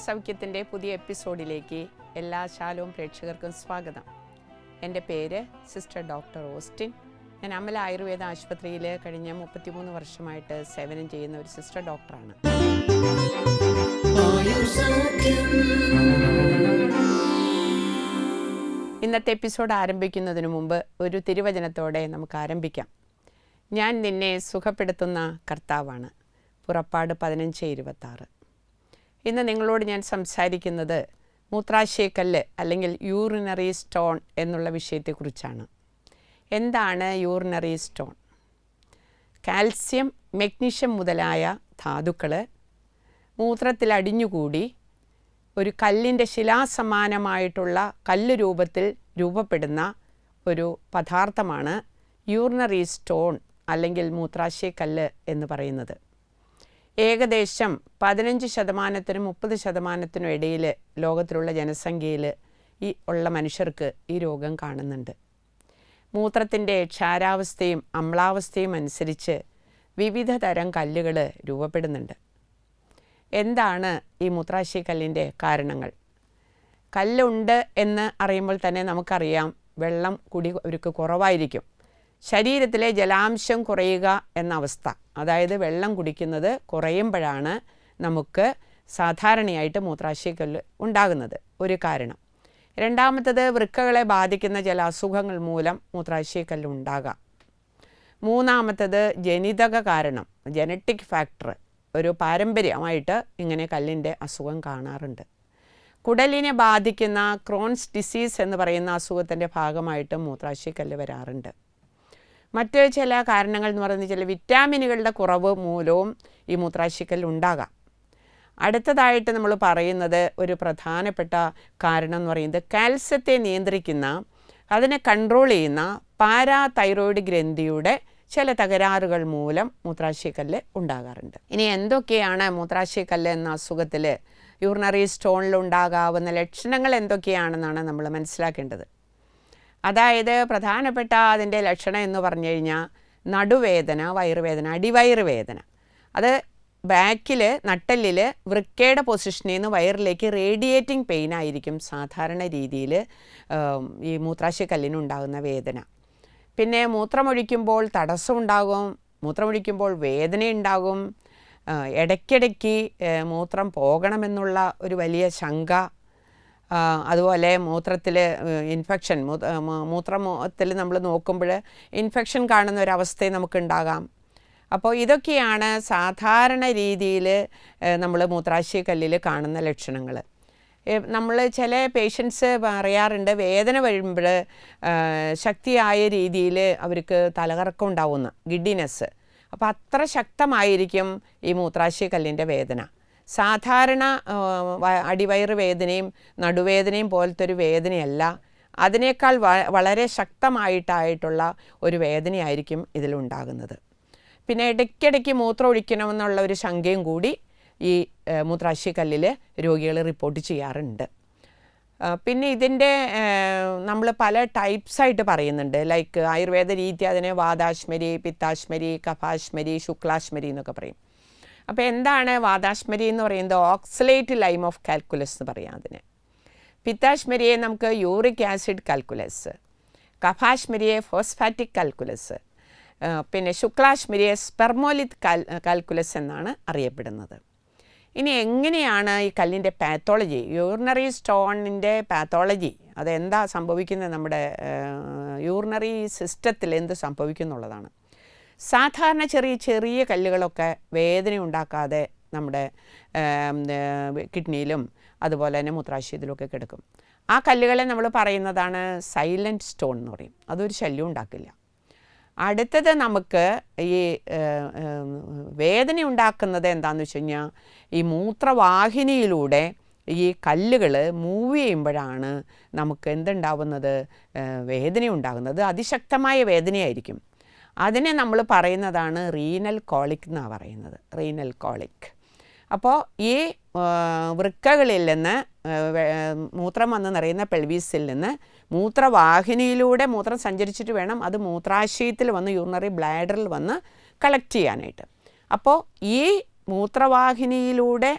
സൗഖ്യത്തിൻ്റെ പുതിയ എപ്പിസോഡിലേക്ക് എല്ലാ ശാലോം പ്രേക്ഷകർക്കും സ്വാഗതം. എൻ്റെ പേര് സിസ്റ്റർ ഡോക്ടർ ഓസ്റ്റിൻ. ഞാൻ അമല ആയുർവേദ ആശുപത്രിയിൽ കഴിഞ്ഞ 33 വർഷമായിട്ട് സേവനം ചെയ്യുന്ന ഒരു സിസ്റ്റർ ഡോക്ടറാണ്. ഇന്നത്തെ എപ്പിസോഡ് ആരംഭിക്കുന്നതിന് മുമ്പ് ഒരു തിരുവചനത്തോടെ നമുക്ക് ആരംഭിക്കാം. ഞാൻ നിന്നെ സുഖപ്പെടുത്തുന്ന കർത്താവാണ്. പുറപ്പാട് 15:26. ഇന്ന് നിങ്ങളോട് ഞാൻ സംസാരിക്കുന്നത് മൂത്രാശയക്കല്ല് അല്ലെങ്കിൽ യൂറിനറി സ്റ്റോൺ എന്നുള്ള വിഷയത്തെക്കുറിച്ചാണ്. എന്താണ് യൂറിനറി സ്റ്റോൺ? കാൽസ്യം, മഗ്നീഷ്യം മുതലായ ധാതുക്കൾ മൂത്രത്തിൽ അടിഞ്ഞുകൂടി ഒരു കല്ലിൻ്റെ ശിലാസമാനമായിട്ടുള്ള കല്ല് രൂപത്തിൽ രൂപപ്പെടുന്ന ഒരു പദാർത്ഥമാണ് യൂറിനറി സ്റ്റോൺ അല്ലെങ്കിൽ മൂത്രാശയക്കല്ല് എന്ന് പറയുന്നത്. ഏകദേശം 15%-30% ഇടയിൽ ലോകത്തിലുള്ള ജനസംഖ്യയിൽ ഉള്ള മനുഷ്യർക്ക് ഈ രോഗം കാണുന്നുണ്ട്. മൂത്രത്തിൻ്റെ ക്ഷാരാവസ്ഥയും അമ്ലാവസ്ഥയും അനുസരിച്ച് വിവിധ തരം കല്ലുകൾ രൂപപ്പെടുന്നുണ്ട്. എന്താണ് ഈ മൂത്രാശയക്കല്ലിൻ്റെ കാരണങ്ങൾ? കല്ലുണ്ട് എന്ന് അറിയുമ്പോൾ തന്നെ നമുക്കറിയാം വെള്ളം കുടി അവർക്ക് കുറവായിരിക്കും. ശരീരത്തിലെ ജലാംശം കുറയുക എന്ന അവസ്ഥ, അതായത് വെള്ളം കുടിക്കുന്നത് കുറയുമ്പോഴാണ് നമുക്ക് സാധാരണയായിട്ട് മൂത്രാശയക്കല്ല് ഉണ്ടാകുന്നത് ഒരു കാരണം. രണ്ടാമത്തത് വൃക്കകളെ ബാധിക്കുന്ന ചില അസുഖങ്ങൾ മൂലം മൂത്രാശയക്കല്ല് ഉണ്ടാകാം. മൂന്നാമത്തത് ജനിതക കാരണം, ജനറ്റിക് ഫാക്ടർ, ഒരു പാരമ്പര്യമായിട്ട് ഇങ്ങനെ കല്ലിൻ്റെ അസുഖം കാണാറുണ്ട്. കുടലിനെ ബാധിക്കുന്ന ക്രോൺസ് ഡിസീസ് എന്ന് പറയുന്ന അസുഖത്തിൻ്റെ ഭാഗമായിട്ട് മൂത്രാശയക്കല്ല് വരാറുണ്ട്. മറ്റ് ചില കാരണങ്ങൾ എന്ന് പറയുന്നത് ചില വിറ്റാമിനുകളുടെ കുറവ് മൂലവും ഈ മൂത്രാശയക്കല്ല് ഉണ്ടാകാം. അടുത്തതായിട്ട് നമ്മൾ പറയുന്നത് ഒരു പ്രധാനപ്പെട്ട കാരണം എന്ന് പറയുന്നത് കാൽസ്യത്തെ നിയന്ത്രിക്കുന്ന, അതിനെ കൺട്രോൾ ചെയ്യുന്ന പാരാതൈറോയിഡ് ഗ്രന്ഥിയുടെ ചില തകരാറുകൾ മൂലം മൂത്രാശയക്കല്ല് ഉണ്ടാകാറുണ്ട്. ഇനി എന്തൊക്കെയാണ് മൂത്രാശയക്കല്ല് എന്ന അസുഖത്തിൽ യൂറിനറി സ്റ്റോണിൽ ഉണ്ടാകാവുന്ന ലക്ഷണങ്ങൾ എന്തൊക്കെയാണെന്നാണ് നമ്മൾ മനസ്സിലാക്കേണ്ടത്. അതായത് പ്രധാനപ്പെട്ട അതിൻ്റെ ലക്ഷണം എന്ന് പറഞ്ഞു കഴിഞ്ഞാൽ നടുവേദന, വയറുവേദന, അടിവയറ് വേദന. അത് ബാക്കിൽ നട്ടെല്ലിൽ വൃക്കയുടെ പൊസിഷനിൽ നിന്ന് വയറിലേക്ക് റേഡിയേറ്റിംഗ് പെയിൻ ആയിരിക്കും സാധാരണ രീതിയിൽ ഈ മൂത്രാശയക്കല്ലിനുണ്ടാകുന്ന വേദന. പിന്നെ മൂത്രമൊഴിക്കുമ്പോൾ തടസ്സമുണ്ടാകും, മൂത്രമൊഴിക്കുമ്പോൾ വേദനയുണ്ടാകും, ഇടയ്ക്കിടയ്ക്ക് മൂത്രം പോകണമെന്നുള്ള ഒരു വലിയ ശങ്ക, അതുപോലെ മൂത്രത്തിൽ ഇൻഫെക്ഷൻ, മൂത്രത്തിൽ നമ്മൾ നോക്കുമ്പോൾ ഇൻഫെക്ഷൻ കാണുന്ന ഒരവസ്ഥയും നമുക്കുണ്ടാകാം. അപ്പോൾ ഇതൊക്കെയാണ് സാധാരണ രീതിയിൽ നമ്മൾ മൂത്രാശയക്കല്ലിൽ കാണുന്ന ലക്ഷണങ്ങൾ. നമ്മൾ ചില പേഷ്യൻസ് പറയാറുണ്ട് വേദന വരുമ്പോൾ ശക്തിയായ രീതിയിൽ അവർക്ക് തലകറക്കം ഉണ്ടാവുന്ന ഗിഡിനെസ്. അപ്പോൾ അത്ര ശക്തമായിരിക്കും ഈ മൂത്രാശയക്കല്ലിൻ്റെ വേദന. സാധാരണ അടിവയറ് വേദനയും നടുവേദനയും പോലത്തെ ഒരു വേദനയല്ല, അതിനേക്കാൾ വളരെ ശക്തമായിട്ടുള്ള ഒരു വേദനയായിരിക്കും ഇതിലുണ്ടാകുന്നത്. പിന്നെ ഇടയ്ക്കിടയ്ക്ക് മൂത്രം ഒഴിക്കണമെന്നുള്ള ഒരു ശങ്കയും കൂടി ഈ മൂത്രാശയക്കല്ലിൽ രോഗികൾ റിപ്പോർട്ട് ചെയ്യാറുണ്ട്. പിന്നെ ഇതിൻ്റെ നമ്മൾ പല ടൈപ്സായിട്ട് പറയുന്നുണ്ട്. ലൈക്ക് ആയുർവേദ രീതി അതിനെ വാതാശ്മരി, പിത്താശ്മരി, കഫാശ്മരി, ശുക്ലാശ്മരി എന്നൊക്കെ പറയും. അപ്പോൾ എന്താണ് വാതാശ്മരി എന്ന് പറയുന്നത്? ഓക്സലേറ്റ് ലൈം ഓഫ് കാൽക്കുലസ് എന്ന് പറയാം അതിന്. പിത്താശ്മരിയെ നമുക്ക് യൂറിക് ആസിഡ് കാൽക്കുലസ്, കഫാശ്മരിയെ ഫോസ്ഫാറ്റിക് കാൽക്കുലസ്, പിന്നെ ശുക്ലാശ്മരിയെ സ്പെർമോലിത് കാൽക്കുലസ് എന്നാണ് അറിയപ്പെടുന്നത്. ഇനി എങ്ങനെയാണ് ഈ കല്ലിൻ്റെ പാത്തോളജി, യൂറിനറി സ്റ്റോണിൻ്റെ പാത്തോളജി, അതെന്താ സംഭവിക്കുന്നത്, നമ്മുടെ യൂറിനറി സിസ്റ്റത്തിൽ എന്ത് സംഭവിക്കുന്നുള്ളതാണ്. സാധാരണ ചെറിയ കല്ലുകളൊക്കെ വേദന ഉണ്ടാക്കാതെ നമ്മുടെ കിഡ്നിയിലും അതുപോലെ തന്നെ മൂത്രാശയത്തിലുമൊക്കെ കിടക്കും. ആ കല്ലുകളെ നമ്മൾ പറയുന്നതാണ് സൈലൻറ്റ് സ്റ്റോൺ എന്ന് പറയും. അതൊരു ശല്യം ഉണ്ടാക്കില്ല. അടുത്തത് നമുക്ക് ഈ വേദന ഉണ്ടാക്കുന്നത് എന്താണെന്ന് വെച്ച് കഴിഞ്ഞാൽ ഈ മൂത്രവാഹിനിയിലൂടെ ഈ കല്ലുകൾ മൂവ് ചെയ്യുമ്പോഴാണ് നമുക്ക് എന്തുണ്ടാവുന്നത്, വേദന ഉണ്ടാകുന്നത്. അതിശക്തമായ വേദനയായിരിക്കും. അതിനെ നമ്മൾ പറയുന്നതാണ് റീനൽ കോളിക് എന്നാണ് പറയുന്നത്, റീനൽ കോളിക്. അപ്പോൾ ഈ വൃക്കകളിൽ നിന്ന് മൂത്രം വന്ന് നിറയുന്ന പെൽവീസിൽ നിന്ന് മൂത്രവാഹിനിയിലൂടെ മൂത്രം സഞ്ചരിച്ചിട്ട് വേണം അത് മൂത്രാശയത്തിൽ വന്ന് യൂറിനറി ബ്ലാഡറിൽ വന്ന് കളക്ട് ചെയ്യാനായിട്ട്. അപ്പോൾ ഈ മൂത്രവാഹിനിയിലൂടെ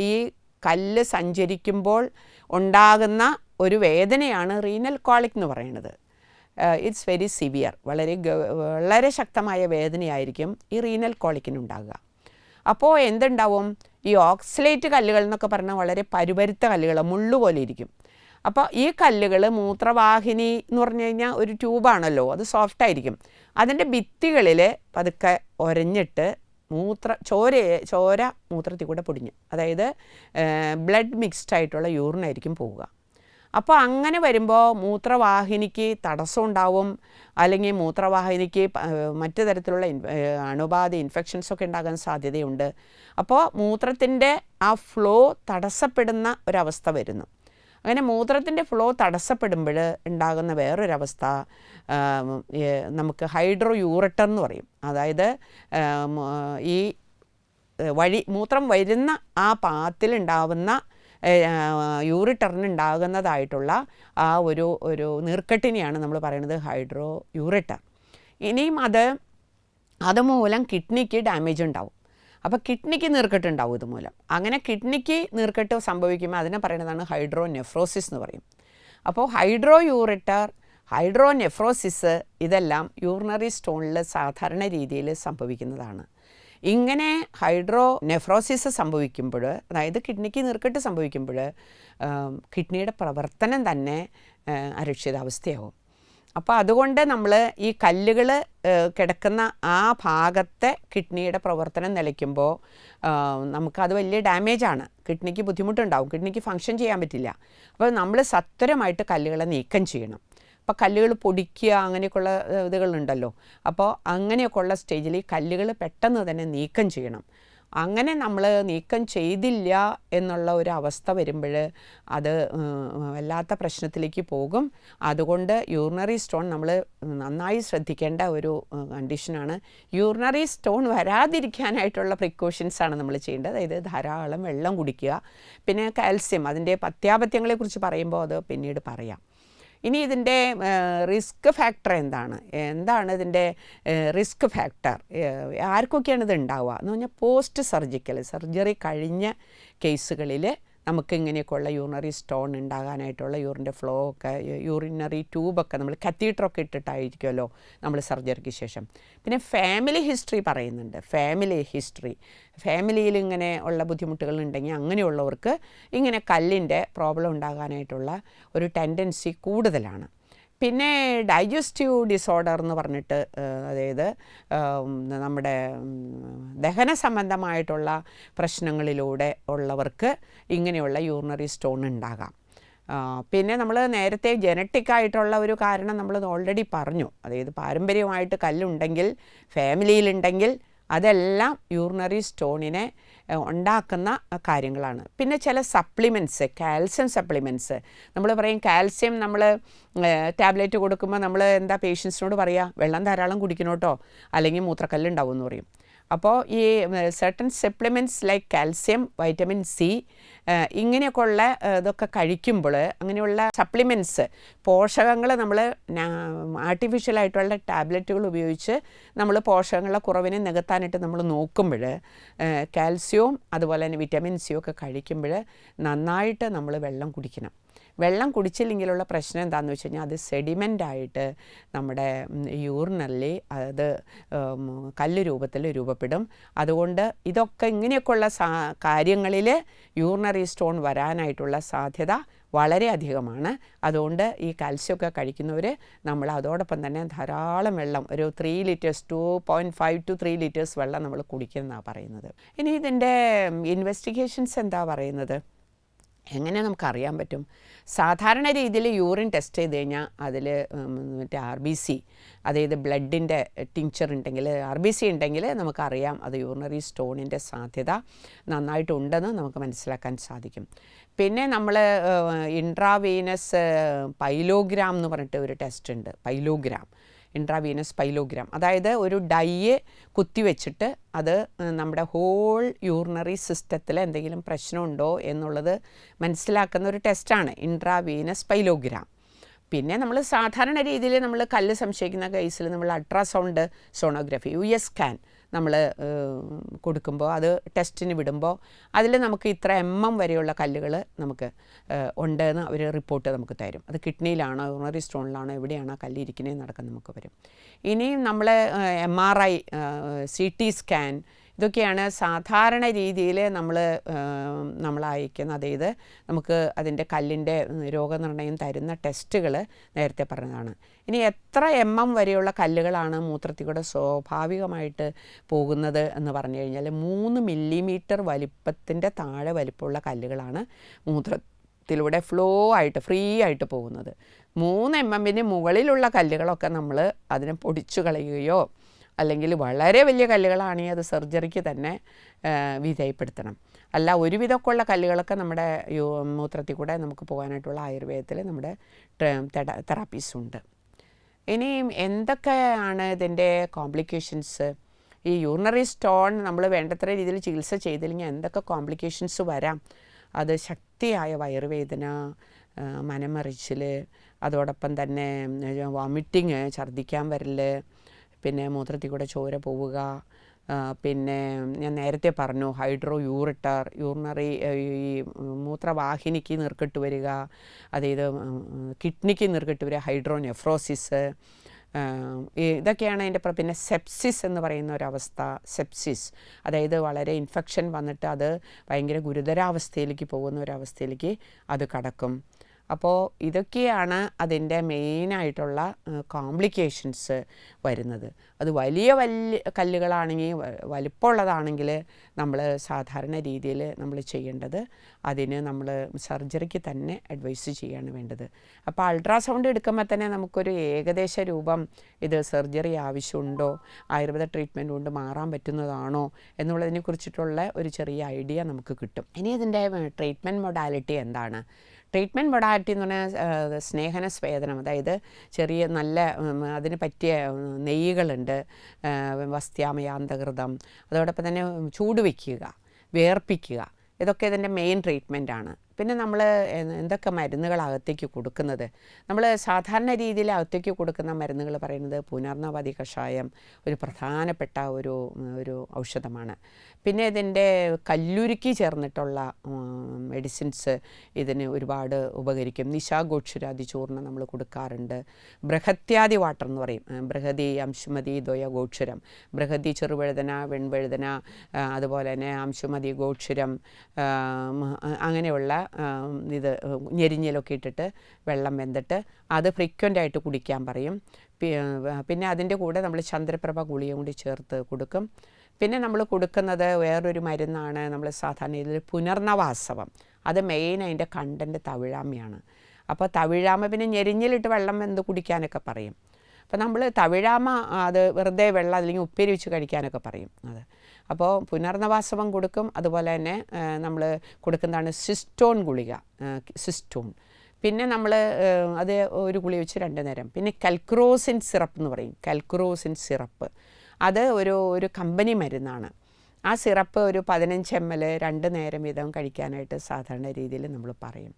ഈ കല്ല് സഞ്ചരിക്കുമ്പോൾ ഉണ്ടാകുന്ന ഒരു വേദനയാണ് റീനൽ കോളിക് എന്ന് പറയുന്നത്. ഇറ്റ്സ് വെരി സിവിയർ, വളരെ ശക്തമായ വേദനയായിരിക്കും ഈ റീനൽ കോളിക്കിനുണ്ടാകുക. അപ്പോൾ എന്തുണ്ടാവും, ഈ ഓക്സലേറ്റ് കല്ലുകൾ എന്നൊക്കെ പറഞ്ഞാൽ വളരെ പരുപരുത്ത കല്ലുകൾ, മുള്ളുപോലെ ഇരിക്കും. അപ്പോൾ ഈ കല്ലുകൾ മൂത്രവാഹിനി എന്ന് പറഞ്ഞു കഴിഞ്ഞാൽ ഒരു ട്യൂബാണല്ലോ, അത് സോഫ്റ്റായിരിക്കും. അതിൻ്റെ ഭിത്തികളിൽ പതുക്കെ ഒരഞ്ഞിട്ട് ചോര മൂത്രത്തിൽ കൂടെ പൊടിഞ്ഞ്, അതായത് ബ്ലഡ് മിക്സ്ഡ് ആയിട്ടുള്ള യൂറിനായിരിക്കും പോവുക. അപ്പോൾ അങ്ങനെ വരുമ്പോൾ മൂത്രവാഹിനിക്ക് തടസ്സം ഉണ്ടാവും, അല്ലെങ്കിൽ മൂത്രവാഹിനിക്ക് മറ്റു തരത്തിലുള്ള അണുബാധ ഇൻഫെക്ഷൻസൊക്കെ ഉണ്ടാകാൻ സാധ്യതയുണ്ട്. അപ്പോൾ മൂത്രത്തിൻ്റെ ആ ഫ്ലോ തടസ്സപ്പെടുന്ന ഒരവസ്ഥ വരുന്നു. അങ്ങനെ മൂത്രത്തിൻ്റെ ഫ്ലോ തടസ്സപ്പെടുമ്പോൾ ഉണ്ടാകുന്ന വേറൊരവസ്ഥ നമുക്ക് ഹൈഡ്രോ യൂറട്ടർ എന്ന് പറയും. അതായത് ഈ മൂത്രം വരുന്ന ആ പാത്തിലുണ്ടാവുന്ന യൂറിട്ടറിനുണ്ടാകുന്നതായിട്ടുള്ള ആ ഒരു നീർക്കെട്ടിനെയാണ് നമ്മൾ പറയുന്നത് ഹൈഡ്രോ യൂറിട്ടർ. ഇനിയും അതുമൂലം കിഡ്നിക്ക് ഡാമേജ് ഉണ്ടാവും. അപ്പോൾ കിഡ്നിക്ക് നീർക്കെട്ടുണ്ടാവും ഇതുമൂലം. അങ്ങനെ കിഡ്നിക്ക് നീർക്കെട്ട് സംഭവിക്കുമ്പോൾ അതിനെ പറയുന്നതാണ് ഹൈഡ്രോ നെഫ്രോസിസ് എന്ന് പറയും. അപ്പോൾ ഹൈഡ്രോ യൂറിട്ടർ, ഹൈഡ്രോ നെഫ്രോസിസ് ഇതെല്ലാം യൂറിനറി സ്റ്റോണിൽ സാധാരണ രീതിയിൽ സംഭവിക്കുന്നതാണ്. ഇങ്ങനെ ഹൈഡ്രോ നെഫ്രോസിസ് സംഭവിക്കുമ്പോൾ, അതായത് കിഡ്നിക്ക് നീർക്കെട്ട് സംഭവിക്കുമ്പോൾ കിഡ്നിയുടെ പ്രവർത്തനം തന്നെ അരക്ഷിതാവസ്ഥയാവും. അപ്പോൾ അതുകൊണ്ട് നമ്മൾ ഈ കല്ലുകൾ കിടക്കുന്ന ആ ഭാഗത്തെ കിഡ്നിയുടെ പ്രവർത്തനം നിലയ്ക്കുമ്പോൾ നമുക്കത് വലിയ ഡാമേജാണ്, കിഡ്നിക്ക് ബുദ്ധിമുട്ടുണ്ടാവും, കിഡ്നിക്ക് ഫങ്ഷൻ ചെയ്യാൻ പറ്റില്ല. അപ്പോൾ നമ്മൾ സത്വരമായിട്ട് കല്ലുകളെ നീക്കം ചെയ്യണം. അപ്പോൾ കല്ലുകൾ പൊടിക്കുക അങ്ങനെയൊക്കെയുള്ള ഇതുകളുണ്ടല്ലോ. അപ്പോൾ അങ്ങനെയൊക്കെയുള്ള സ്റ്റേജിൽ ഈ കല്ലുകൾ പെട്ടെന്ന് തന്നെ നീക്കം ചെയ്യണം. അങ്ങനെ നമ്മൾ നീക്കം ചെയ്തില്ല എന്നുള്ള ഒരു അവസ്ഥ വരുമ്പോൾ അത് വല്ലാത്ത പ്രശ്നത്തിലേക്ക് പോകും. അതുകൊണ്ട് യൂറിനറി സ്റ്റോൺ നമ്മൾ നന്നായി ശ്രദ്ധിക്കേണ്ട ഒരു കണ്ടീഷനാണ്. യൂറിനറി സ്റ്റോൺ വരാതിരിക്കാനായിട്ടുള്ള പ്രിക്കോഷൻസാണ് നമ്മൾ ചെയ്യേണ്ടത്. അതായത് ധാരാളം വെള്ളം കുടിക്കുക, പിന്നെ കാൽസ്യം, അതിൻ്റെ പത്യാപത്യങ്ങളെക്കുറിച്ച് പറയുമ്പോൾ അത് പിന്നീട് പറയാം. ഇനി ഇതിൻ്റെ റിസ്ക് ഫാക്ടർ എന്താണ് ഇതിൻ്റെ റിസ്ക് ഫാക്ടർ, ആർക്കൊക്കെയാണ് ഇത് ഉണ്ടാവുക എന്ന് പറഞ്ഞാൽ പോസ്റ്റ് സർജറി കഴിഞ്ഞ കേസുകളിൽ നമുക്ക് ഇങ്ങനെയൊക്കെയുള്ള യൂറിനറി സ്റ്റോൺ ഉണ്ടാകാനായിട്ടുള്ള യൂറിൻ്റെ ഫ്ലോ ഒക്കെ, യൂറിനറി ട്യൂബൊക്കെ നമ്മൾ കത്തീറ്ററൊക്കെ ഇട്ടിട്ടായിരിക്കുമല്ലോ നമ്മൾ സർജറിക്ക് ശേഷം. പിന്നെ ഫാമിലി ഹിസ്റ്ററി പറയുന്നുണ്ട്. ഫാമിലിയിൽ ഇങ്ങനെ ഉള്ള ബുദ്ധിമുട്ടുകൾ ഉണ്ടെങ്കിൽ അങ്ങനെയുള്ളവർക്ക് ഇങ്ങനെ കല്ലിൻ്റെ പ്രോബ്ലം ഉണ്ടാകാനായിട്ടുള്ള ഒരു ടെൻഡൻസി കൂടുതലാണ്. പിന്നെ ഡൈജസ്റ്റീവ് ഡിസോർഡർ എന്ന് പറഞ്ഞിട്ട്, അതായത് നമ്മുടെ ദഹന സംബന്ധമായിട്ടുള്ള പ്രശ്നങ്ങളിലൂടെ ഉള്ളവർക്ക് ഇങ്ങനെയുള്ള യൂറിനറി സ്റ്റോൺ ഉണ്ടാകാം. പിന്നെ നമ്മൾ നേരത്തെ ജനറ്റിക്കായിട്ടുള്ള ഒരു കാരണം നമ്മൾ ഓൾറെഡി പറഞ്ഞു. അതായത് പാരമ്പര്യമായിട്ട് കല്ലുണ്ടെങ്കിൽ, ഫാമിലിയിലുണ്ടെങ്കിൽ അതെല്ലാം യൂറിനറി സ്റ്റോണിനെ ഉണ്ടാക്കുന്ന കാര്യങ്ങളാണ്. പിന്നെ ചില സപ്ലിമെൻറ്റ്സ്, കാൽസ്യം സപ്ലിമെൻറ്റ്സ്, നമ്മൾ പറയും കാൽസ്യം നമ്മൾ ടാബ്ലറ്റ് കൊടുക്കുമ്പോൾ നമ്മൾ എന്താ പേഷ്യൻസിനോട് പറയുക, വെള്ളം ധാരാളം കുടിക്കണം കേട്ടോ, അല്ലെങ്കിൽ മൂത്രക്കല്ലുണ്ടാവും എന്ന് പറയും. അപ്പോൾ ഈ certain supplements like calcium, vitamin C, ഇങ്ങനെയൊക്കെ ഉള്ള ഇതൊക്കെ കഴിക്കുമ്പോൾ, അങ്ങനെയുള്ള സപ്ലിമെൻറ്റ്സ്, പോഷകങ്ങൾ നമ്മൾ ആർട്ടിഫിഷ്യലായിട്ടുള്ള ടാബ്ലറ്റുകൾ ഉപയോഗിച്ച് നമ്മൾ പോഷകങ്ങളുടെ കുറവിനെ നികത്താനായിട്ട് നമ്മൾ നോക്കുമ്പോൾ കാൽസ്യവും അതുപോലെ തന്നെ വിറ്റമിൻ സിയും ഒക്കെ കഴിക്കുമ്പോൾ നന്നായിട്ട് നമ്മൾ വെള്ളം കുടിക്കണം. വെള്ളം കുടിച്ചില്ലെങ്കിലുള്ള പ്രശ്നം എന്താണെന്ന് വെച്ച് കഴിഞ്ഞാൽ അത് സെഡിമെൻ്റായിട്ട് നമ്മുടെ യൂറിനറിൽ അത് കല്ല് രൂപത്തിൽ രൂപപ്പെടും. അതുകൊണ്ട് ഇതൊക്കെ ഇങ്ങനെയൊക്കെയുള്ള കാര്യങ്ങളിൽ യൂറിനറി സ്റ്റോൺ വരാനായിട്ടുള്ള സാധ്യത വളരെ അധികമാണ്. അതുകൊണ്ട് ഈ കാൽസ്യമൊക്കെ കഴിക്കുന്നവർ നമ്മൾ അതോടൊപ്പം തന്നെ ധാരാളം വെള്ളം, ഒരു 3 ലിറ്റേഴ്സ് 2.5 to 3 ലിറ്റേഴ്സ് വെള്ളം നമ്മൾ കുടിക്കുന്നതാണ് പറയുന്നത്. ഇനി ഇതിൻ്റെ ഇൻവെസ്റ്റിഗേഷൻസ് എന്താ പറയുന്നത്, എങ്ങനെ നമുക്കറിയാൻ പറ്റും? സാധാരണ രീതിയിൽ യൂറിൻ ടെസ്റ്റ് ചെയ്ത് കഴിഞ്ഞാൽ അതിൽ മറ്റേ RBC, അതായത് ബ്ലഡിൻ്റെ ടിങ്ചർ ഉണ്ടെങ്കിൽ, RBC ഉണ്ടെങ്കിൽ നമുക്കറിയാം അത് യൂറിനറി സ്റ്റോണിൻ്റെ സാധ്യത നന്നായിട്ടുണ്ടെന്ന് നമുക്ക് മനസ്സിലാക്കാൻ സാധിക്കും. പിന്നെ നമ്മൾ ഇൻട്രാവീനസ് പൈലോഗ്രാം എന്ന് പറഞ്ഞിട്ട് ഒരു ടെസ്റ്റ് ഉണ്ട്. ഇൻട്രാവീനസ് പൈലോഗ്രാം, അതായത് ഒരു ഡൈ കുത്തിവെച്ചിട്ട് അത് നമ്മുടെ ഹോൾ യൂറിനറി സിസ്റ്റത്തിൽ എന്തെങ്കിലും പ്രശ്നമുണ്ടോ എന്നുള്ളത് മനസ്സിലാക്കുന്ന ഒരു ടെസ്റ്റാണ് ഇൻട്രാവീനസ് പൈലോഗ്രാം. പിന്നെ നമ്മൾ സാധാരണ രീതിയിൽ നമ്മൾ കല്ല് സംശയിക്കുന്ന കേസിൽ നമ്മൾ അൾട്രാസൗണ്ട് സോണോഗ്രഫി US സ്കാൻ നമ്മൾ കൊടുക്കുമ്പോൾ അത് ടെസ്റ്റിന് വിടുമ്പോൾ അതിൽ നമുക്ക് ഇത്ര MM വരെയുള്ള കല്ലുകൾ നമുക്ക് ഉണ്ടെന്ന് അവർ റിപ്പോർട്ട് നമുക്ക് തരും. അത് കിഡ്നിയിലാണോ യൂറിനറി സ്റ്റോണിലാണോ എവിടെയാണോ കല്ലിരിക്കുന്നതെന്ന് നടക്കാൻ നമുക്ക് വരും. ഇനിയും നമ്മൾ MRI CT സ്കാൻ ഇതൊക്കെയാണ് സാധാരണ രീതിയിൽ നമ്മൾ അയക്കുന്ന, അതായത് നമുക്ക് അതിൻ്റെ കല്ലിൻ്റെ രോഗനിർണയം തരുന്ന ടെസ്റ്റുകൾ നേരത്തെ പറഞ്ഞതാണ്. ഇനി എത്ര MM വരെയുള്ള കല്ലുകളാണ് മൂത്രത്തിൽ കൂടെ സ്വാഭാവികമായിട്ട് പോകുന്നത് എന്ന് പറഞ്ഞു കഴിഞ്ഞാൽ 3 മില്ലിമീറ്റർ വലിപ്പത്തിൻ്റെ താഴെ വലിപ്പമുള്ള കല്ലുകളാണ് മൂത്രത്തിലൂടെ ഫ്രീ ആയിട്ട് പോകുന്നത്. 3 MM മുകളിലുള്ള കല്ലുകളൊക്കെ നമ്മൾ അതിനെ പൊടിച്ചു കളയുകയോ അല്ലെങ്കിൽ വളരെ വലിയ കല്ലുകളാണെങ്കിൽ അത് സർജറിക്ക് തന്നെ വിധേയപ്പെടുത്തണം. അല്ല ഒരുവിധമൊക്കെ ഉള്ള കല്ലുകളൊക്കെ നമ്മുടെ മൂത്രത്തിൽ കൂടെ നമുക്ക് പോകാനായിട്ടുള്ള ആയുർവേദത്തിൽ നമ്മുടെ തെറാപ്പീസ് ഉണ്ട്. ഇനിയും എന്തൊക്കെയാണ് ഇതിൻ്റെ കോംപ്ലിക്കേഷൻസ്? ഈ യൂറിനറി സ്റ്റോൺ നമ്മൾ വേണ്ടത്ര രീതിയിൽ ചികിത്സ ചെയ്തില്ലെങ്കിൽ എന്തൊക്കെ കോംപ്ലിക്കേഷൻസ് വരാം? അത് ശക്തിയായ വയറുവേദന, മനമറിച്ചിൽ, അതോടൊപ്പം തന്നെ വോമിറ്റിങ്, ഛർദ്ദിക്കാൻ വരൽ, പിന്നെ മൂത്രത്തിൽ കൂടെ ചോര പോവുക, പിന്നെ ഞാൻ നേരത്തെ പറഞ്ഞു യൂറിനറി ഈ മൂത്രവാഹിനിക്ക് നീർക്കെട്ട് വരിക, അതായത് കിഡ്നിക്ക് നീർക്കെട്ട് വരിക, ഹൈഡ്രോനെഫ്രോസിസ്, ഇതൊക്കെയാണ് അതിൻ്റെ. പിന്നെ സെപ്സിസ് എന്ന് പറയുന്ന ഒരവസ്ഥ, സെപ്സിസ് അതായത് വളരെ ഇൻഫെക്ഷൻ വന്നിട്ട് അത് ഭയങ്കര ഗുരുതരാവസ്ഥയിലേക്ക് പോകുന്ന ഒരവസ്ഥയിലേക്ക് അത് കടക്കും. അപ്പോൾ ഇതൊക്കെയാണ് അതിൻ്റെ മെയിനായിട്ടുള്ള കോംപ്ലിക്കേഷൻസ് വരുന്നത്. അത് വലിയ കല്ലുകളാണെങ്കിൽ, വലിപ്പമുള്ളതാണെങ്കിൽ നമ്മൾ സാധാരണ രീതിയിൽ നമ്മൾ ചെയ്യേണ്ടത് അതിന് നമ്മൾ സർജറിക്ക് തന്നെ അഡ്വൈസ് ചെയ്യാണ് വേണ്ടത്. അപ്പോൾ അൾട്രാസൗണ്ട് എടുക്കുമ്പോൾ തന്നെ നമുക്കൊരു ഏകദേശ രൂപം ഇത് സർജറി ആവശ്യമുണ്ടോ, ആയുർവേദ ട്രീറ്റ്മെൻറ്റ് കൊണ്ട് മാറാൻ പറ്റുന്നതാണോ എന്നുള്ളതിനെ കുറിച്ചിട്ടുള്ള ഒരു ചെറിയ ഐഡിയ നമുക്ക് കിട്ടും. ഇനി ഇതിൻ്റെ ട്രീറ്റ്മെൻറ്റ് മൊഡാലിറ്റി എന്താണ്? ട്രീറ്റ്മെൻറ്റ് മൊഡാലിറ്റി എന്ന് പറഞ്ഞാൽ സ്നേഹന സ്വേദനം, അതായത് ചെറിയ നല്ല അതിന് പറ്റിയ നെയ്യുകളുണ്ട്, വസ്ത്യാമയാന്തകൃതം, അതോടൊപ്പം തന്നെ ചൂട് വയ്ക്കുക, വേർപ്പിക്കുക, ഇതൊക്കെ ഇതിൻ്റെ മെയിൻ ട്രീറ്റ്മെൻറ്റാണ്. പിന്നെ നമ്മൾ എന്തൊക്കെ മരുന്നുകൾ അകത്തേക്ക് കൊടുക്കുന്നത്? നമ്മൾ സാധാരണ രീതിയിൽ അകത്തേക്ക് കൊടുക്കുന്ന മരുന്നുകൾ പറയുന്നത് പുനർനവതി കഷായം ഒരു പ്രധാനപ്പെട്ട ഒരു ഔഷധമാണ്. പിന്നെ ഇതിൻ്റെ കല്ലുരുക്കി ചേർന്നിട്ടുള്ള മെഡിസിൻസ് ഇതിന് ഒരുപാട് ഉപകരിക്കും. നിശാഗോക്ഷുരാദി ചൂർണ്ണം നമ്മൾ കൊടുക്കാറുണ്ട്. ബൃഹത്യാദി വാട്ടർ എന്ന് പറയും, ബൃഹതി, അംശുമതി, ദ്വയ ഗോക്ഷുരം. ബൃഹതി ചെറുവഴുതന, വെൺവഴുതന, അതുപോലെ തന്നെ അംശുമതി, ഗോക്ഷുരം, അങ്ങനെയുള്ള ഇത് ഞെരിഞ്ഞിലൊക്കെ ഇട്ടിട്ട് വെള്ളം വെന്തിട്ട് അത് ഫ്രീക്വൻ്റായിട്ട് കുടിക്കാൻ പറയും. പിന്നെ അതിൻ്റെ കൂടെ നമ്മൾ ചന്ദ്രപ്രഭ ഗുളിക കൂടി ചേർത്ത് കൊടുക്കും. പിന്നെ നമ്മൾ കൊടുക്കുന്നത് വേറൊരു മരുന്നാണ് നമ്മൾ സാധാരണ ഇതിൽ പുനർനവാസവം. അത് മെയിൻ അതിൻ്റെ കണ്ടൻറ്റ് തവിഴാമയാണ്. അപ്പോൾ തവിഴാമ പിന്നെ ഞെരിഞ്ഞിലിട്ട് വെള്ളം വെന്ത് കുടിക്കാനൊക്കെ പറയും. അപ്പോൾ നമ്മൾ തവിഴാമ അത് വെറുതെ വെള്ളം അല്ലെങ്കിൽ ഉപ്പേരി വെച്ച് കഴിക്കാനൊക്കെ പറയും. അപ്പോൾ പുനർനവാസവം കൊടുക്കും. അതുപോലെ തന്നെ നമ്മൾ കൊടുക്കുന്നതാണ് സിസ്റ്റോൺ ഗുളിക, സിസ്റ്റോൺ. പിന്നെ നമ്മൾ അത് ഒരു ഗുളിക വെച്ച് 2 നേരം. പിന്നെ കൽക്രോസിൻ സിറപ്പ് എന്ന് പറയും, കൽക്രോസിൻ സിറപ്പ്. അത് ഒരു കമ്പനി മരുന്നാണ്. ആ സിറപ്പ് ഒരു 15 ml 2 നേരം വീതം കഴിക്കാനായിട്ട് സാധാരണ രീതിയിൽ നമ്മൾ പറയും.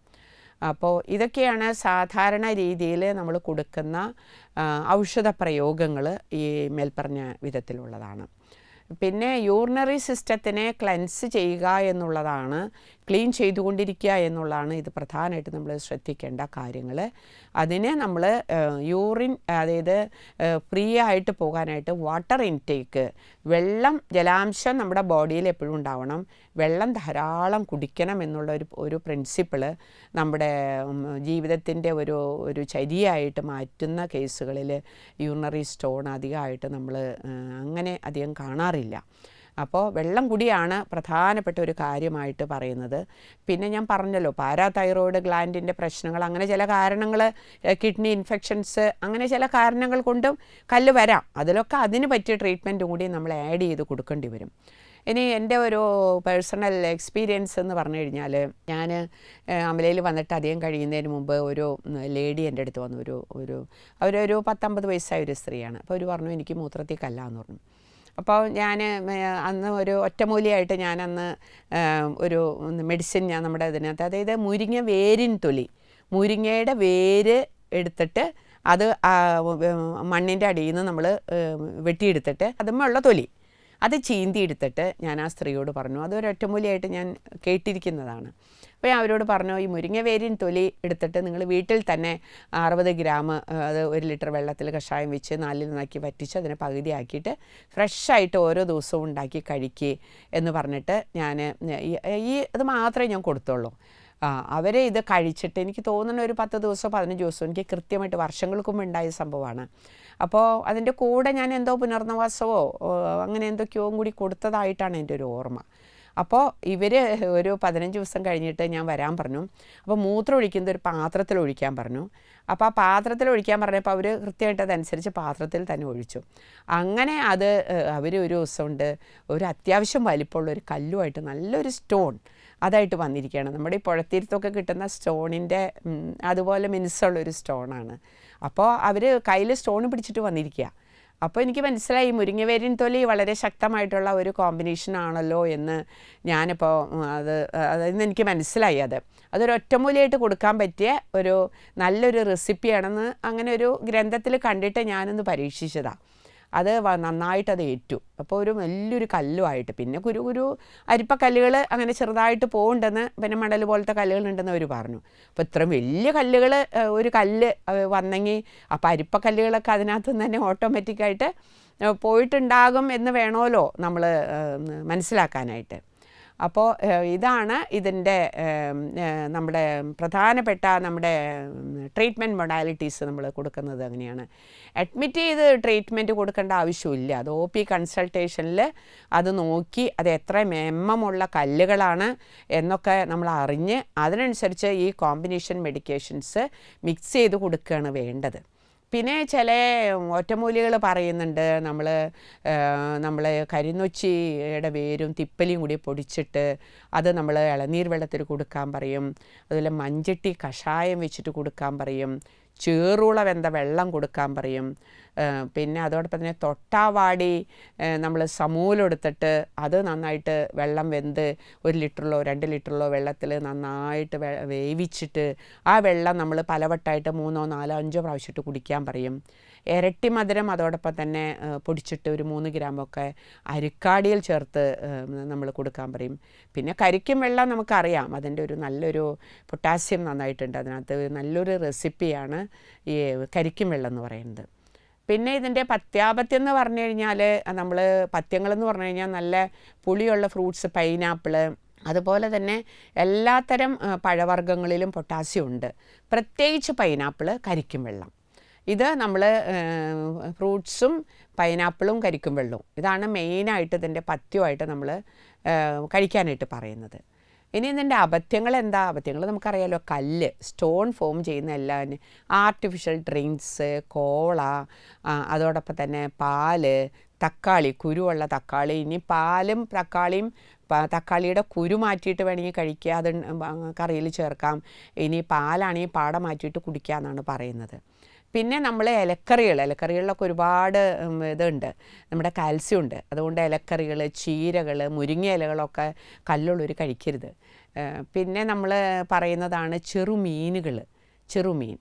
അപ്പോൾ ഇതൊക്കെയാണ് സാധാരണ രീതിയിൽ നമ്മൾ കൊടുക്കുന്ന ഔഷധ പ്രയോഗങ്ങൾ ഈ മേൽപ്പറഞ്ഞ വിധത്തിലുള്ളതാണ്. പിന്നെ യൂറിനറി സിസ്റ്റത്തിനെ ക്ലെൻസ് ചെയ്യുക എന്നുള്ളതാണ്, ക്ലീൻ ചെയ്തുകൊണ്ടിരിക്കുക എന്നുള്ളതാണ് ഇത് പ്രധാനമായിട്ട് നമ്മൾ ശ്രദ്ധിക്കേണ്ട കാര്യങ്ങൾ. അതിനെ നമ്മൾ യൂറിൻ, അതായത് ഫ്രീ ആയിട്ട് പോകാനായിട്ട് വാട്ടർ ഇൻടേക്ക്, ജലാംശം നമ്മുടെ ബോഡിയിൽ എപ്പോഴും ഉണ്ടാവണം, വെള്ളം ധാരാളം കുടിക്കണം എന്നുള്ള ഒരു പ്രിൻസിപ്പിള് നമ്മുടെ ജീവിതത്തിൻ്റെ ഒരു ചര്യയായിട്ട് മാറ്റുന്ന കേസുകളിൽ യൂറിനറി സ്റ്റോൺ അധികമായിട്ട് നമ്മൾ അങ്ങനെ അധികം കാണാറില്ല. അപ്പോൾ വെള്ളം കുടിയാണ് പ്രധാനപ്പെട്ട ഒരു കാര്യമായിട്ട് പറയുന്നത്. പിന്നെ ഞാൻ പറഞ്ഞല്ലോ പാരാതൈറോയ്ഡ് ഗ്ലാൻഡിൻ്റെ പ്രശ്നങ്ങൾ, അങ്ങനെ ചില കാരണങ്ങൾ, കിഡ്നി ഇൻഫെക്ഷൻസ്, അങ്ങനെ ചില കാരണങ്ങൾ കൊണ്ടും കല്ല് വരാം. അതിലൊക്കെ അതിന് പറ്റിയ ട്രീറ്റ്മെൻറ്റും കൂടി നമ്മൾ ആഡ് ചെയ്ത് കൊടുക്കേണ്ടി വരും. ഇനി എൻ്റെ ഒരു പേഴ്സണൽ എക്സ്പീരിയൻസ് എന്ന് പറഞ്ഞു കഴിഞ്ഞാൽ, ഞാൻ അമലയിൽ വന്നിട്ട് അധികം കഴിയുന്നതിന് മുമ്പ് ഒരു ലേഡി എൻ്റെ അടുത്ത് വന്നു. അവരൊരു 19 വയസ്സായ ഒരു സ്ത്രീയാണ്. അപ്പോൾ അവർ പറഞ്ഞു എനിക്ക് മൂത്രത്തിൽ കല്ലാന്ന് പറഞ്ഞു. അപ്പോൾ ഞാൻ അന്ന് ഒരു ഒറ്റമൂലിയായിട്ട് ഞാനന്ന് ഒരു മെഡിസിൻ നമ്മുടെ ഇതിനകത്ത്, അതായത് മുരിങ്ങ വേരിൻ തൊലി, മുരിങ്ങയുടെ വേര് എടുത്തിട്ട് അത് മണ്ണിൻ്റെ അടിയിൽ നിന്ന് നമ്മൾ വെട്ടിയെടുത്തിട്ട് അതുമുള്ള തൊലി അത് ചീന്തി എടുത്തിട്ട് ഞാൻ ആ സ്ത്രീയോട് പറഞ്ഞു, അതൊരു ഒറ്റമൂലിയായിട്ട് ഞാൻ കേട്ടിരിക്കുന്നതാണ്. അപ്പോൾ ഞാൻ അവരോട് പറഞ്ഞു, ഈ മുരിങ്ങ വേരിൻ തൊലി എടുത്തിട്ട് നിങ്ങൾ വീട്ടിൽ തന്നെ 60 ഗ്രാം അത് 1 ലിറ്റർ വെള്ളത്തിൽ കഷായം വെച്ച് 4 നന്നാക്കി വറ്റിച്ച് അതിനെ പകുതിയാക്കിയിട്ട് ഫ്രഷായിട്ട് ഓരോ ദിവസവും ഉണ്ടാക്കി കഴിക്കുക എന്ന് പറഞ്ഞിട്ട് ഞാൻ അത് മാത്രമേ ഞാൻ കൊടുത്തുള്ളൂ. അവരെ ഇത് കഴിച്ചിട്ട് എനിക്ക് തോന്നുന്ന ഒരു 10 ദിവസമോ 15 ദിവസമോ എനിക്ക് കൃത്യമായിട്ട് വർഷങ്ങൾക്ക് മുമ്പ് ഉണ്ടായ സംഭവമാണ്. അപ്പോൾ അതിൻ്റെ കൂടെ ഞാൻ എന്തോ പുനർനവാസമോ അങ്ങനെ എന്തൊക്കെയോ കൂടി കൊടുത്തതായിട്ടാണ് എൻ്റെ ഒരു ഓർമ്മ. അപ്പോൾ ഇവർ ഒരു 15 ദിവസം കഴിഞ്ഞിട്ട് ഞാൻ വരാൻ പറഞ്ഞു. അപ്പോൾ മൂത്രം ഒഴിക്കുന്നത് ഒരു പാത്രത്തിൽ ഒഴിക്കാൻ പറഞ്ഞു. അപ്പോൾ ആ പാത്രത്തിൽ ഒഴിക്കാൻ പറഞ്ഞപ്പോൾ അവർ കൃത്യമായിട്ട് അതനുസരിച്ച് പാത്രത്തിൽ തന്നെ ഒഴിച്ചു. അങ്ങനെ അത് അവർ ഒരു ദിവസമുണ്ട് ഒരു അത്യാവശ്യം വലിപ്പമുള്ളൊരു കല്ലുമായിട്ട് നല്ലൊരു സ്റ്റോൺ അതായിട്ട് വന്നിരിക്കുകയാണ്. നമ്മുടെ ഈ പുഴത്തീരത്തൊക്കെ കിട്ടുന്ന സ്റ്റോണിൻ്റെ അതുപോലെ മിനുസമുള്ളൊരു സ്റ്റോണാണ്. അപ്പോൾ അവർ കയ്യിൽ സ്റ്റോൺ പിടിച്ചിട്ട് വന്നിരിക്കുക. അപ്പോൾ എനിക്ക് മനസ്സിലായി മുരിങ്ങവേരിൻ തൊലി വളരെ ശക്തമായിട്ടുള്ള ഒരു കോമ്പിനേഷൻ ആണല്ലോ എന്ന് ഞാനിപ്പോൾ അതിൽ എനിക്ക് മനസ്സിലായി. അതൊരു ഒറ്റമൂലിയായിട്ട് കൊടുക്കാൻ പറ്റിയ ഒരു നല്ലൊരു റെസിപ്പിയാണെന്ന് അങ്ങനെ ഒരു ഗ്രന്ഥത്തിൽ കണ്ടിട്ട് ഞാനൊന്ന് പരീക്ഷിച്ചതാണ്. അത് നന്നായിട്ടത് ഏറ്റു. അപ്പോൾ ഒരു വലിയൊരു കല്ലുമായിട്ട് പിന്നെ കുരു അരിപ്പക്കല്ലുകൾ അങ്ങനെ ചെറുതായിട്ട് പോകുന്നുണ്ടെന്ന് പിന്നെ മണൽ പോലത്തെ കല്ലുകളുണ്ടെന്ന് അവർ പറഞ്ഞു. അപ്പോൾ ഇത്രയും വലിയ കല്ലുകൾ ഒരു കല്ല് വന്നെങ്കിൽ അപ്പോൾ അരിപ്പക്കല്ലുകളൊക്കെ അതിനകത്ത് നിന്ന് തന്നെ ഓട്ടോമാറ്റിക്കായിട്ട് പോയിട്ടുണ്ടാകും എന്ന് വേണമല്ലോ നമ്മൾ മനസ്സിലാക്കാനായിട്ട്. അപ്പോൾ ഇതാണ് ഇതിൻ്റെ നമ്മുടെ പ്രധാനപ്പെട്ട നമ്മുടെ ട്രീറ്റ്മെൻറ്റ് മൊഡാലിറ്റീസ് നമ്മൾ കൊടുക്കുന്നത് അങ്ങനെയാണ്. അഡ്മിറ്റ് ചെയ്ത് ട്രീറ്റ്മെൻറ്റ് കൊടുക്കേണ്ട ആവശ്യമില്ല. അത് OP കൺസൾട്ടേഷനിൽ അത് നോക്കി അത് എത്ര ഉള്ള കല്ലുകളാണ് എന്നൊക്കെ നമ്മൾ അറിഞ്ഞ് അതിനനുസരിച്ച് ഈ കോമ്പിനേഷൻ മെഡിക്കേഷൻസ് മിക്സ് ചെയ്ത് കൊടുക്കുകയാണ് വേണ്ടത്. പിന്നെ ചില ഒറ്റമൂലികൾ പറയുന്നുണ്ട് നമ്മൾ കരിനൊച്ചിയുടെ വേരും തിപ്പലിയും കൂടി പൊടിച്ചിട്ട് അത് നമ്മൾ ഇളനീർ വെള്ളത്തിൽ കൊടുക്കാൻ പറയും. അതുപോലെ മഞ്ചട്ടി കഷായം വെച്ചിട്ട് കൊടുക്കാൻ പറയും. ചേറുള വെന്ത വെള്ളം കൊടുക്കാൻ പറയും. പിന്നെ അതോടൊപ്പം തന്നെ തൊട്ടാവാടി നമ്മൾ സമൂലെടുത്തിട്ട് അത് നന്നായിട്ട് വെള്ളം വെന്ത് 1 ലിറ്ററിലോ 2 ലിറ്ററിലോ വെള്ളത്തിൽ നന്നായിട്ട് വേവിച്ചിട്ട് ആ വെള്ളം നമ്മൾ പലവട്ടമായിട്ട് 3, 4, 5 പ്രാവശ്യമായിട്ട് കുടിക്കാൻ പറയും. ഇരട്ടി മധുരം അതോടൊപ്പം തന്നെ പൊടിച്ചിട്ട് ഒരു 3 ഗ്രാമൊക്കെ അരിക്കാടിയിൽ ചേർത്ത് നമ്മൾ കൊടുക്കാൻ പറയും. പിന്നെ കരിക്കും വെള്ളം നമുക്കറിയാം, അതിൻ്റെ ഒരു നല്ലൊരു പൊട്ടാസ്യം നന്നായിട്ടുണ്ട് അതിനകത്ത്. നല്ലൊരു റെസിപ്പിയാണ് ഈ കരിക്കും വെള്ളം എന്ന് പറയുന്നത്. പിന്നെ ഇതിൻ്റെ പഥ്യാപഥ്യം എന്ന് പറഞ്ഞു കഴിഞ്ഞാൽ നമ്മൾ പഥ്യങ്ങളെന്ന് പറഞ്ഞു കഴിഞ്ഞാൽ നല്ല പുളിയുള്ള ഫ്രൂട്ട്സ്, പൈനാപ്പിള്, അതുപോലെ തന്നെ എല്ലാത്തരം പഴവർഗ്ഗങ്ങളിലും പൊട്ടാസ്യം ഉണ്ട്. പ്രത്യേകിച്ച് പൈനാപ്പിള്, കരിക്കും വെള്ളം. ഇത് നമ്മൾ ഫ്രൂട്ട്സും പൈനാപ്പിളും കരിക്കും വെള്ളവും ഇതാണ് മെയിനായിട്ട് ഇതിൻ്റെ പഥ്യമായിട്ട് നമ്മൾ കഴിക്കാനായിട്ട് പറയുന്നത്. ഇനി ഇതിൻ്റെ അപഥ്യങ്ങൾ എന്താ? അപഥ്യങ്ങൾ നമുക്കറിയാലോ, കല്ല്, സ്റ്റോൺ ഫോം ചെയ്യുന്ന എല്ലാം, ആർട്ടിഫിഷ്യൽ ഡ്രിങ്ക്സ്, കോള, അതോടൊപ്പം തന്നെ പാല്, തക്കാളി, കുരുവുള്ള തക്കാളി. ഇനി പാലും തക്കാളിയും തക്കാളിയുടെ കുരു മാറ്റിയിട്ട് വേണമെങ്കിൽ കഴിക്കുക, അത് കറിയിൽ ചേർക്കാം. ഇനി പാലാണെങ്കിൽ പാട മാറ്റിയിട്ട് കുടിക്കുക എന്നാണ് പറയുന്നത്. പിന്നെ നമ്മൾ ഇലക്കറികളിലൊക്കെ ഒരുപാട് ഇതുണ്ട്, നമ്മുടെ കാൽസ്യം ഉണ്ട്. അതുകൊണ്ട് ഇലക്കറികൾ, ചീരകൾ, മുരിങ്ങ ഇലകളൊക്കെ കല്ലുള്ളവർ കഴിക്കരുത്. പിന്നെ നമ്മൾ പറയുന്നതാണ് ചെറുമീൻ.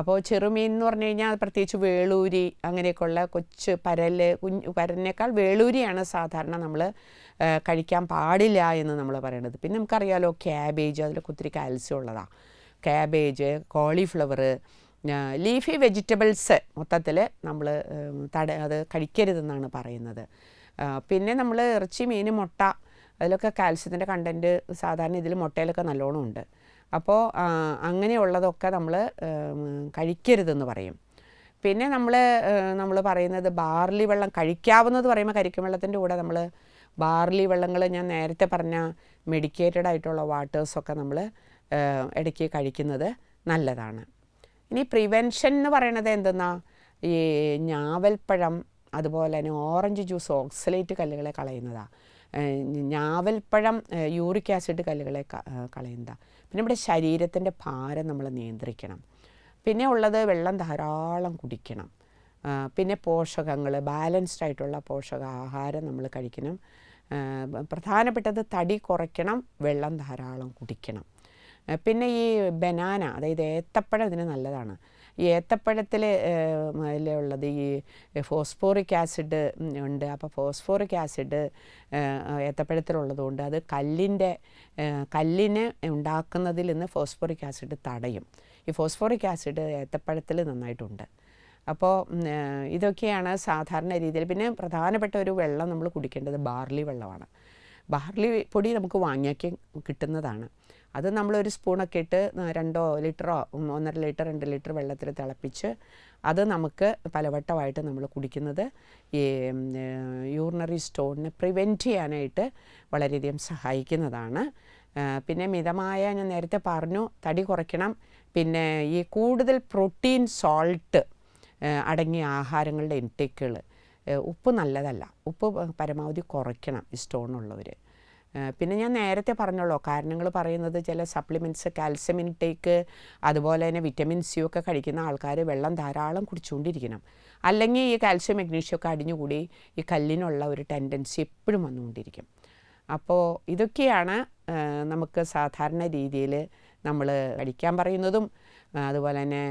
അപ്പോൾ ചെറുമീൻ എന്ന് പറഞ്ഞു കഴിഞ്ഞാൽ പ്രത്യേകിച്ച് വേളൂരി അങ്ങനെയൊക്കെയുള്ള കൊച്ചു പരലിനേക്കാൾ വേളൂരിയാണ് സാധാരണ നമ്മൾ കഴിക്കാൻ പാടില്ല എന്ന് നമ്മൾ പറയുന്നത്. പിന്നെ നമുക്കറിയാലോ ക്യാബേജ്, അതിലൊക്കെ ഒത്തിരി കാൽസ്യം ഉള്ളതാണ്. ക്യാബേജ്, കോളിഫ്ലവർ, ലീഫി വെജിറ്റബിൾസ് മൊത്തത്തിൽ നമ്മൾ അത് കഴിക്കരുതെന്നാണ് പറയുന്നത്. പിന്നെ നമ്മൾ ഇറച്ചി, മീൻ, മുട്ട, അതിലൊക്കെ കാൽസ്യത്തിൻ്റെ കണ്ടൻറ്റ് സാധാരണ ഇതിൽ മുട്ടയിലൊക്കെ നല്ലോണം ഉണ്ട്. അപ്പോൾ അങ്ങനെയുള്ളതൊക്കെ നമ്മൾ കഴിക്കരുതെന്ന് പറയും. പിന്നെ നമ്മൾ പറയുന്നത് ബാർലി വെള്ളം കഴിക്കാവുന്നത് പറയുമ്പോൾ കരിക്കും വെള്ളത്തിൻ്റെ കൂടെ നമ്മൾ ബാർലി വെള്ളങ്ങൾ, ഞാൻ നേരത്തെ പറഞ്ഞ മെഡിക്കേറ്റഡ് ആയിട്ടുള്ള വാട്ടേഴ്സൊക്കെ നമ്മൾ ഇടയ്ക്ക് കഴിക്കുന്നത് നല്ലതാണ്. ഇനി പ്രിവെൻഷൻ എന്ന് പറയണത് എന്തെന്നാ, ഈ ഞാവൽപ്പഴം, അതുപോലെ തന്നെ ഓറഞ്ച് ജ്യൂസ് ഓക്സലേറ്റ് കല്ലുകളെ കളയുന്നതാണ്. ഞാവൽപ്പഴം യൂറിക് ആസിഡ് കല്ലുകളെ കളയുന്നതാണ്. പിന്നെ നമ്മുടെ ശരീരത്തിൻ്റെ ഭാരം നമ്മൾ നിയന്ത്രിക്കണം. പിന്നെ ഉള്ളത് വെള്ളം ധാരാളം കുടിക്കണം. പിന്നെ പോഷകങ്ങൾ, ബാലൻസ്ഡ് ആയിട്ടുള്ള പോഷകാഹാരം നമ്മൾ കഴിക്കണം. പ്രധാനപ്പെട്ടത് തടി കുറയ്ക്കണം, വെള്ളം ധാരാളം കുടിക്കണം. പിന്നെ ഈ ബനാന, അതായത് ഏത്തപ്പഴം ഇതിന് നല്ലതാണ്. ഈ ഏത്തപ്പഴത്തിൽ ഉള്ളത് ഈ ഫോസ്ഫോറിക് ആസിഡ് ഉണ്ട്. അപ്പോൾ ഫോസ്ഫോറിക് ആസിഡ് ഏത്തപ്പഴത്തിലുള്ളതുകൊണ്ട് അത് കല്ലിനെ ഉണ്ടാക്കുന്നതിൽ നിന്ന് ഫോസ്ഫോറിക് ആസിഡ് തടയും. ഈ ഫോസ്ഫോറിക് ആസിഡ് ഏത്തപ്പഴത്തിൽ നന്നായിട്ടുണ്ട്. അപ്പോൾ ഇതൊക്കെയാണ് സാധാരണ രീതിയിൽ. പിന്നെ പ്രധാനപ്പെട്ട ഒരു വെള്ളം നമ്മൾ കുടിക്കേണ്ടത് ബാർലി വെള്ളമാണ്. ബാർലി പൊടി നമുക്ക് വാങ്ങിയാക്കി കിട്ടുന്നതാണ്. അത് നമ്മളൊരു സ്പൂണൊക്കെ ഇട്ട് 2 ലിറ്ററോ 1.5 ലിറ്റർ 2 ലിറ്റർ വെള്ളത്തിൽ തിളപ്പിച്ച് അത് നമുക്ക് പലവട്ടമായിട്ട് നമ്മൾ കുടിക്കുന്നത് ഈ യൂറിനറി സ്റ്റോണിനെ പ്രിവെൻറ്റ് ചെയ്യാനായിട്ട് വളരെയധികം സഹായിക്കുന്നതാണ്. പിന്നെ മിതമായ, ഞാൻ നേരത്തെ പറഞ്ഞു, തടി കുറയ്ക്കണം. പിന്നെ ഈ കൂടുതൽ പ്രോട്ടീൻ, സോൾട്ട് അടങ്ങിയ ആഹാരങ്ങളുടെ ഇൻടേക്കുകൾ. ഉപ്പ് നല്ലതല്ല, ഉപ്പ് പരമാവധി കുറയ്ക്കണം ഈ സ്റ്റോണുള്ളവർ. പിന്നെ ഞാൻ നേരത്തെ പറഞ്ഞല്ലോ കാരണങ്ങൾ പറയുന്നത്, ചില സപ്ലിമെൻറ്റ്സ്, കാൽസ്യം ഇൻടേക്ക്, അതുപോലെ തന്നെ വിറ്റമിൻ സി ഒക്കെ കഴിക്കുന്ന ആൾക്കാർ വെള്ളം ധാരാളം കുടിച്ചുകൊണ്ടിരിക്കണം. അല്ലെങ്കിൽ ഈ കാൽസ്യം മഗ്നീഷ്യം ഒക്കെ അടിഞ്ഞുകൂടി ഈ കല്ലിനുള്ള ഒരു ടെൻഡൻസി എപ്പോഴും വന്നുകൊണ്ടിരിക്കും. അപ്പോൾ ഇതൊക്കെയാണ് നമുക്ക് സാധാരണ രീതിയിൽ നമ്മൾ കഴിക്കാൻ പറയുന്നതും അതുപോലെ തന്നെ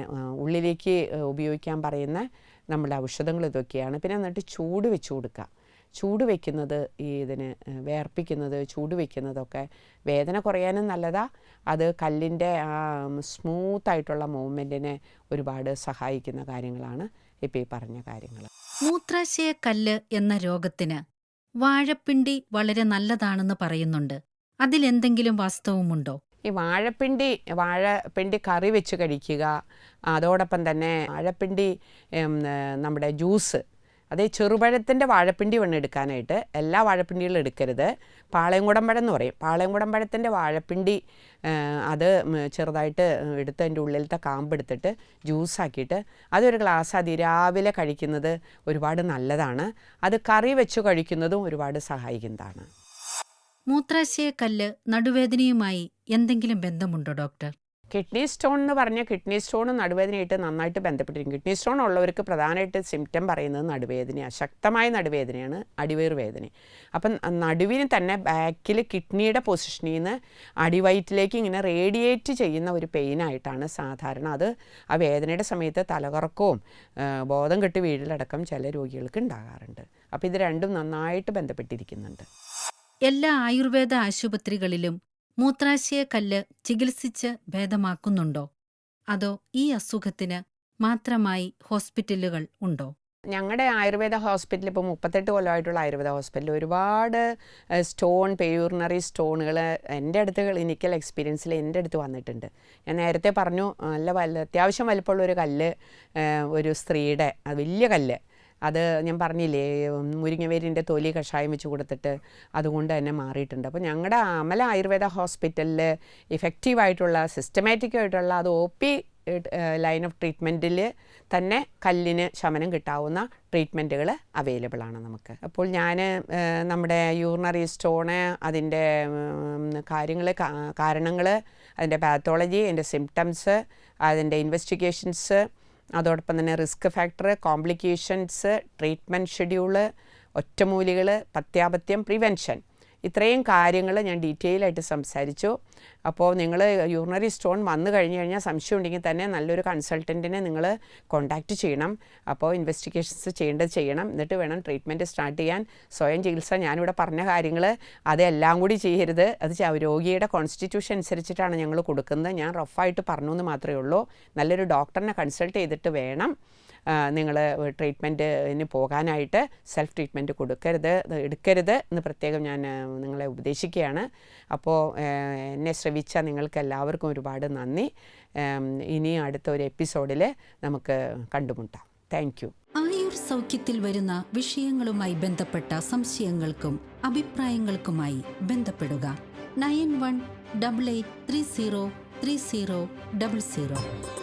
ഉള്ളിലേക്ക് ഉപയോഗിക്കാൻ പറയുന്ന നമ്മുടെ ഔഷധങ്ങൾ ഇതൊക്കെയാണ്. പിന്നെ എന്നിട്ട് ചൂട് വെച്ച് കൊടുക്കുക. ചൂട് വയ്ക്കുന്നത് ഇതിന് വേർപ്പിക്കുന്നത്, ചൂട് വയ്ക്കുന്നതൊക്കെ വേദന കുറയാനും നല്ലതാണ്. അത് കല്ലിൻ്റെ സ്മൂത്തായിട്ടുള്ള മൂവ്മെൻറ്റിനെ ഒരുപാട് സഹായിക്കുന്ന കാര്യങ്ങളാണ് ഇപ്പോൾ ഈ പറഞ്ഞ കാര്യങ്ങൾ. മൂത്രാശയക്കല്ല് എന്ന രോഗത്തിന് വാഴപ്പിണ്ടി വളരെ നല്ലതാണെന്ന് പറയുന്നുണ്ട്. അതിലെന്തെങ്കിലും വാസ്തവമുണ്ടോ? ഈ വാഴപ്പിണ്ടി കറി വെച്ച് കഴിക്കുക, അതോടൊപ്പം തന്നെ വാഴപ്പിണ്ടി നമ്മുടെ ജ്യൂസ്, അതേ ചെറുപഴത്തിൻ്റെ വാഴപ്പിണ്ടി വേണം എടുക്കാനായിട്ട്. എല്ലാ വാഴപ്പിണ്ടികളും എടുക്കരുത്. പാളയംകുടംപഴം എന്ന് പറയും. പാളയംകുടംപഴത്തിൻ്റെ വാഴപ്പിണ്ടി അത് ചെറുതായിട്ട് എടുത്ത് അതിൻ്റെ ഉള്ളിലത്തെ കാമ്പെടുത്തിട്ട് ജ്യൂസാക്കിയിട്ട് അതൊരു ഗ്ലാസ് അതിരാവിലെ കഴിക്കുന്നത് ഒരുപാട് നല്ലതാണ്. അത് കറി വെച്ച് കഴിക്കുന്നതും ഒരുപാട് സഹായിക്കുന്നതാണ്. മൂത്രാശയക്കല്ല് നടുവേദനയുമായി എന്തെങ്കിലും ബന്ധമുണ്ടോ ഡോക്ടർ? കിഡ്നി സ്റ്റോൺ എന്ന് പറഞ്ഞാൽ കിഡ്നി സ്റ്റോണും നടുവേദനയായിട്ട് നന്നായിട്ട് ബന്ധപ്പെട്ടിരിക്കും. കിഡ്നി സ്റ്റോൺ ഉള്ളവർക്ക് പ്രധാനമായിട്ട് സിംറ്റം പറയുന്നത് നടുവേദനയാണ്. ശക്തമായ നടുവേദനയാണ്, അടിവയർ വേദന. അപ്പം നടുവിന് തന്നെ ബാക്കിൽ കിഡ്നിയുടെ പൊസിഷനിൽ നിന്ന് അടിവയറ്റിലേക്ക് ഇങ്ങനെ റേഡിയേറ്റ് ചെയ്യുന്ന ഒരു പെയിനായിട്ടാണ് സാധാരണ. അത് ആ വേദനയുടെ സമയത്ത് തലകറക്കവും ബോധം കെട്ട് വീഴിലടക്കം ചില രോഗികൾക്ക് ഉണ്ടാകാറുണ്ട്. അപ്പോൾ ഇത് രണ്ടും നന്നായിട്ട് ബന്ധപ്പെട്ടിരിക്കുന്നുണ്ട്. എല്ലാ ആയുർവേദ ആശുപത്രികളിലും മൂത്രാശയക്കല്ല് ചികിത്സിച്ച് ഭേദമാക്കുന്നുണ്ടോ? അതോ ഈ അസുഖത്തിന് മാത്രമായി ഹോസ്പിറ്റലുകൾ ഉണ്ടോ? ഞങ്ങളുടെ ആയുർവേദ ഹോസ്പിറ്റൽ ഇപ്പോൾ 38 കൊല്ലമായിട്ടുള്ള ആയുർവേദ ഹോസ്പിറ്റലിൽ ഒരുപാട് യൂറിനറി സ്റ്റോണുകൾ എൻ്റെ അടുത്ത് ക്ലിനിക്കൽ എക്സ്പീരിയൻസിൽ എൻ്റെ അടുത്ത് വന്നിട്ടുണ്ട്. ഞാൻ നേരത്തെ പറഞ്ഞു, അത്യാവശ്യം വലിപ്പമുള്ളൊരു കല്ല്, ഒരു സ്ത്രീയുടെ വലിയ കല്ല്, അത് ഞാൻ പറഞ്ഞില്ലേ മുരിങ്ങവേരിൻ്റെ തൊലി കഷായം വെച്ച് കൊടുത്തിട്ട് അതുകൊണ്ട് തന്നെ മാറിയിട്ടുണ്ട്. അപ്പോൾ ഞങ്ങളുടെ അമല ആയുർവേദ ഹോസ്പിറ്റലിൽ ഇഫക്റ്റീവായിട്ടുള്ള സിസ്റ്റമാറ്റിക്കായിട്ടുള്ള അത് OP ലൈൻ ഓഫ് ട്രീറ്റ്മെൻറ്റിൽ തന്നെ കല്ലിന് ശമനം കിട്ടാവുന്ന ട്രീറ്റ്മെൻറ്റുകൾ അവൈലബിൾ ആണ് നമുക്ക്. അപ്പോൾ ഞാൻ നമ്മുടെ യൂറിനറി സ്റ്റോണ്, അതിൻ്റെ കാരണങ്ങൾ, അതിൻ്റെ പാത്തോളജി, അതിൻ്റെ സിംറ്റംസ്, അതിൻ്റെ ഇൻവെസ്റ്റിഗേഷൻസ്, അതോടൊപ്പം തന്നെ risk factor, complications, treatment schedule, ഒറ്റമൂലികൾ, പഥ്യാപഥ്യം, പ്രിവെൻഷൻ, ഇത്രയും കാര്യങ്ങൾ ഞാൻ ഡീറ്റെയിൽ ആയിട്ട് സംസാരിച്ചു. അപ്പോൾ നിങ്ങൾ യൂറിനറി സ്റ്റോൺ വന്നു കഴിഞ്ഞാൽ സംശയം ഉണ്ടെങ്കിൽ തന്നെ നല്ലൊരു കൺസൾട്ടൻറ്റിനെ നിങ്ങൾ കോൺടാക്റ്റ് ചെയ്യണം. അപ്പോൾ ഇൻവെസ്റ്റിഗേഷൻസ് ചെയ്യണം. എന്നിട്ട് വേണം ട്രീറ്റ്മെൻറ്റ് സ്റ്റാർട്ട് ചെയ്യാൻ. സ്വയം ചികിത്സ ഞാനിവിടെ പറഞ്ഞ കാര്യങ്ങൾ അതെല്ലാം കൂടി ചെയ്യരുത്. അത് രോഗിയുടെ കോൺസ്റ്റിറ്റ്യൂഷൻ അനുസരിച്ചിട്ടാണ് ഞങ്ങൾ കൊടുക്കുന്നത്. ഞാൻ റഫായിട്ട് പറഞ്ഞു എന്ന് മാത്രമേ ഉള്ളൂ. നല്ലൊരു ഡോക്ടറിനെ കൺസൾട്ട് ചെയ്തിട്ട് വേണം നിങ്ങൾ ട്രീറ്റ്മെൻറ്റിന് പോകാനായിട്ട്. സെൽഫ് ട്രീറ്റ്മെൻറ്റ് എടുക്കരുത് എന്ന് പ്രത്യേകം ഞാൻ നിങ്ങളെ ഉപദേശിക്കുകയാണ്. അപ്പോൾ എന്നെ ശ്രവിച്ച നിങ്ങൾക്ക് എല്ലാവർക്കും ഒരുപാട് നന്ദി. ഇനി അടുത്ത ഒരു എപ്പിസോഡിൽ നമുക്ക് കണ്ടുമുട്ടാം. Thank you. ആയുർ സൗഖ്യത്തിൽ വരുന്ന വിഷയങ്ങളുമായി ബന്ധപ്പെട്ട സംശയങ്ങൾക്കും അഭിപ്രായങ്ങൾക്കുമായി ബന്ധപ്പെടുക 9188303000.